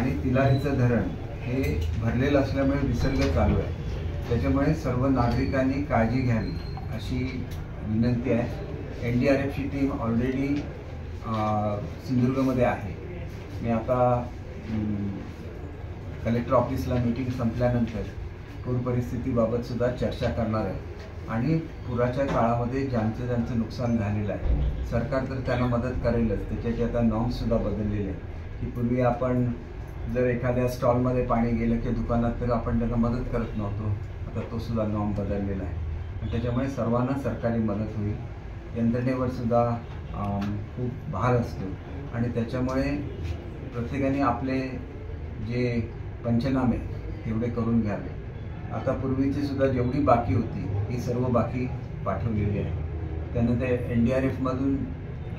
आणि तिलारीचं धरण हे भरलेलं असल्यामुळे विसर्ग चालू आहे. त्याच्यामुळे सर्व नागरिकांनी काळजी घ्यावी अशी विनंती आहे. NDRFची टीम ऑलरेडी सिंधुदुर्गमध्ये आहे. मी आता कलेक्टर ऑफिसला मीटिंग संपल्यानंतर पूर परिस्थितीबाबत सुद्धा चर्चा करणार आहे आणि पुराच्या काळामध्ये ज्यांचं नुकसान झालेलं आहे सरकार तर त्यांना मदत करेलच. त्याच्याचे आता नॉर्म्ससुद्धा बदललेले आहेत की पूर्वी आपण जर एखाद्या स्टॉलमध्ये पाणी गेलं की दुकानात तर आपण त्यांना मदत करत नव्हतो. आता तो सुद्धा नॉर्म बदललेला आहे आणि त्याच्यामुळे सर्वांना सरकारी मदत होईल. यंत्रणेवर सुद्धा खूप भार असतो आणि त्याच्यामुळे प्रत्येकाने आपले जे पंचनामे तेवढे करून घ्यावे. आता पूर्वीची सुद्धा जेवढी बाकी होती ही सर्व बाकी पाठवलेली आहे. त्यानं ते NDRFमधून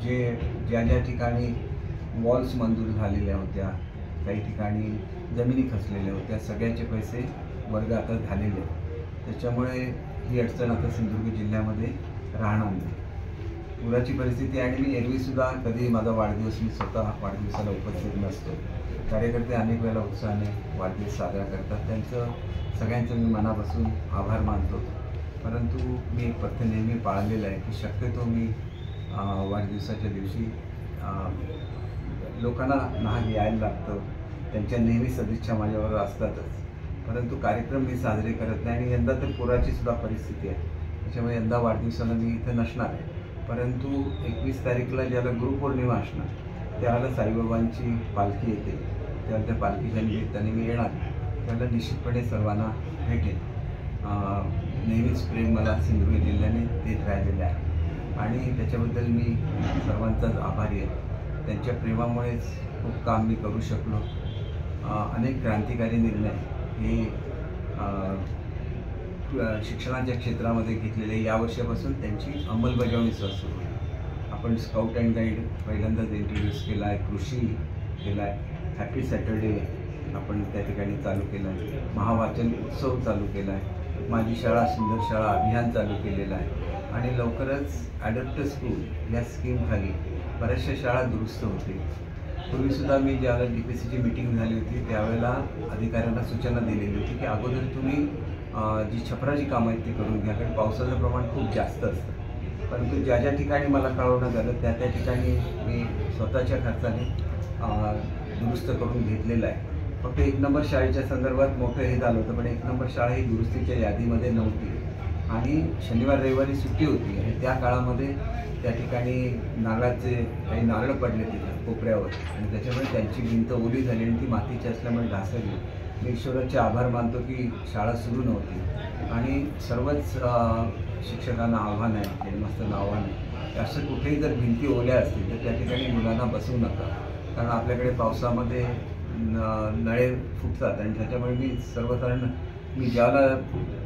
ज्या ठिकाणी वॉल्स मंजूर झालेल्या होत्या, काही ठिकाणी जमिनी खचलेल्या होत्या, सगळ्याचे पैसे वर्ग आता झालेले आहेत. त्याच्यामुळे ही अडचण आता सिंधुदुर्ग जिल्ह्यामध्ये राहणार नाही. पुराची परिस्थिती आणि मी एरवीसुद्धा कधी माझा वाढदिवस मी स्वतः वाढदिवसाला उपस्थित नसतो. कार्यकर्ते अनेक वेळेला उत्साहाने वाढदिवस साजरा करतात. त्यांचं सगळ्यांचं मी मनापासून आभार मानतो. परंतु मी एक पथ्य नेहमी पाळलेलं आहे की शक्यतो मी वाढदिवसाच्या दिवशी लोकांना नाहक यायला लागतं. त्यांच्या नेहमी सदिच्छा माझ्यावर असतातच, परंतु कार्यक्रम मी साजरे करत नाही. आणि यंदा तर पुराची सुद्धा परिस्थिती आहे, त्याच्यामुळे यंदा वाढदिवसाला मी इथं नसणार आहे. परंतु 21 तारीखला ज्याला गुरुपौर्णिमा असणार त्यावेळेला साईबाबांची पालखी येते, त्यावेळेला त्या पालखीच्या निमित्ताने मी येणार. त्याला निश्चितपणे सर्वांना भेटेल. नेहमीच प्रेम मला सिंधुदुर्ग जिल्ह्याने देत राहिलेलं आहे आणि त्याच्याबद्दल मी सर्वांचाच आभारी आहे. त्यांच्या प्रेमामुळेच खूप काम मी करू शकलो. अनेक क्रांतिकारी निर्णय हे शिक्षणाच्या क्षेत्रामध्ये घेतलेले या वर्षापासून त्यांची अंमलबजावणी सुरू आहे. आपण स्काउट अँड गाईड पहिल्यांदाच इंट्रोड्यूस केला आहे, कृषी केला आहे, हॅपी सॅटर्डे आपण त्या ठिकाणी चालू केला आहे, महावाचन उत्सव चालू केला आहे, माझी शाळा सुंदर शाळा अभियान चालू केलेलं आहे आणि लवकरच ॲडॉप्ट स्कूल या स्कीमखाली बऱ्याचशा शाळा दुरुस्त होतील. पूर्वीसुद्धा मी ज्यावेळेला DPCची मीटिंग झाली होती त्यावेळेला अधिकाऱ्यांना सूचना दिलेली होती की अगोदर तुम्ही जी छपराची कामं आहेत ती करून घ्या, कारण पावसाचं प्रमाण खूप जास्त असतं. परंतु ज्या ठिकाणी मला कळवण्यात आलं त्या ठिकाणी मी स्वतःच्या खर्चाने दुरुस्त करून घेतलेलं आहे. फक्त 1 नंबर शाळेच्या संदर्भात मोठं हे झालं होतं, पण 1 नंबर शाळा ही दुरुस्तीच्या यादीमध्ये नव्हती आणि शनिवार रविवारी सुट्टी होती आणि त्या काळामध्ये त्या ठिकाणी नारळाचे काही नारळ पडले तिथं कोपऱ्यावर आणि त्याच्यामुळे त्यांची भिंत ओली झाली आणि ती मातीची असल्यामुळे ढासळली. मी ईश्वराचे आभार मानतो की शाळा सुरू नव्हती आणि सर्वच शिक्षकांना आव्हान आहे, हेडमास्टरना आव्हान आहे, असं कुठेही जर भिंती ओल्या असतील तर त्या ठिकाणी मुलांना बसवू नका, कारण आपल्याकडे पावसामध्ये नळे फुटतात आणि त्याच्यामुळे मी ज्यावेळेला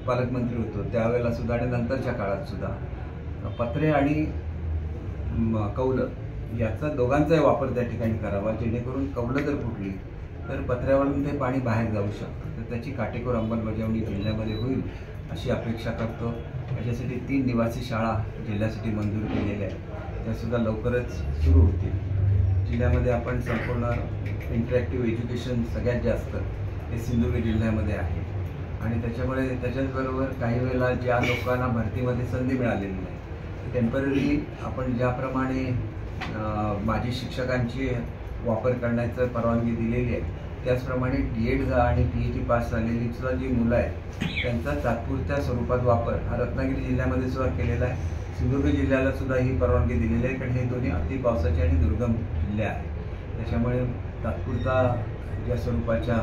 पालकमंत्री होतो त्यावेळेला सुद्धा आणि नंतरच्या काळात सुद्धा पत्रे आणि कौलं याचा दोघांचाही वापर त्या ठिकाणी करावा, जेणेकरून कौलं जर फुटली तर पत्र्यावरून ते पाणी बाहेर जाऊ शकतं. तर त्याची काटेकोर अंमलबजावणी जिल्ह्यामध्ये होईल अशी अपेक्षा करतो. याच्यासाठी 3 निवासी शाळा जिल्ह्यासाठी मंजूर केलेल्या आहेत, त्यासुद्धा लवकरच सुरू होतील. जिल्ह्यामध्ये आपण संपूर्ण इंटरॅक्टिव्ह एज्युकेशन सगळ्यात जास्त हे सिंधुदुर्ग जिल्ह्यामध्ये आहे आणि त्याच्यामुळे त्याच्याचबरोबर काही वेळेला ज्या लोकांना भरतीमध्ये संधी मिळालेली नाही टेम्पररी आपण ज्याप्रमाणे माजी शिक्षकांची वापर करण्याचं परवानगी दिलेली आहे त्याचप्रमाणे DED आणि PhD पास झालेली सुद्धा जी मुलं आहेत त्यांचा तात्पुरत्या स्वरूपात वापर हा रत्नागिरी जिल्ह्यामध्ये सुद्धा केलेला आहे. सिंधुदुर्ग जिल्ह्याला सुद्धा ही परवानगी दिलेली आहे, कारण हे दोन्ही अति पावसाचे आणि दुर्गम जिल्हे आहेत. त्याच्यामुळे तात्पुरता ज्या स्वरूपाच्या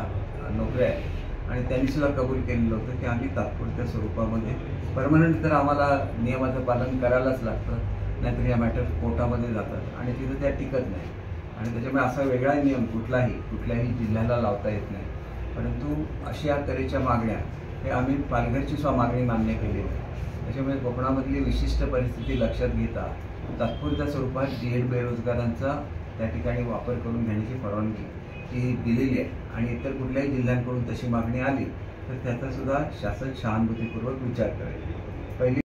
नोकऱ्या आहेत आणि त्यांनीसुद्धा कबूल केलेलं होतं की आम्ही तात्पुरत्या स्वरूपामध्ये परमनंट तर आम्हाला नियमाचं पालन करायलाच लागतं, नाहीतर या मॅटर कोर्टामध्ये जातात आणि तिथं त्या टिकत नाही आणि त्याच्यामुळे असा वेगळा नियम कुठल्याही जिल्ह्याला लावता येत नाही. परंतु अशा तऱ्हेच्या मागण्या हे आम्ही पालघरची सुद्धा मागणी मान्य केलेली आहे. त्याच्यामुळे कोकणामधली विशिष्ट परिस्थिती लक्षात घेता तात्पुरत्या स्वरूपात DED बेरोजगारांचा त्या ठिकाणी वापर करून घेण्याची परवानगी ही दिलेली आहे आणि इतर कुठल्याही जिल्ह्यांकडून तशी मागणी आली तर त्याचा सुद्धा शासन सहानुभूतीपूर्वक विचार करेल. पहिली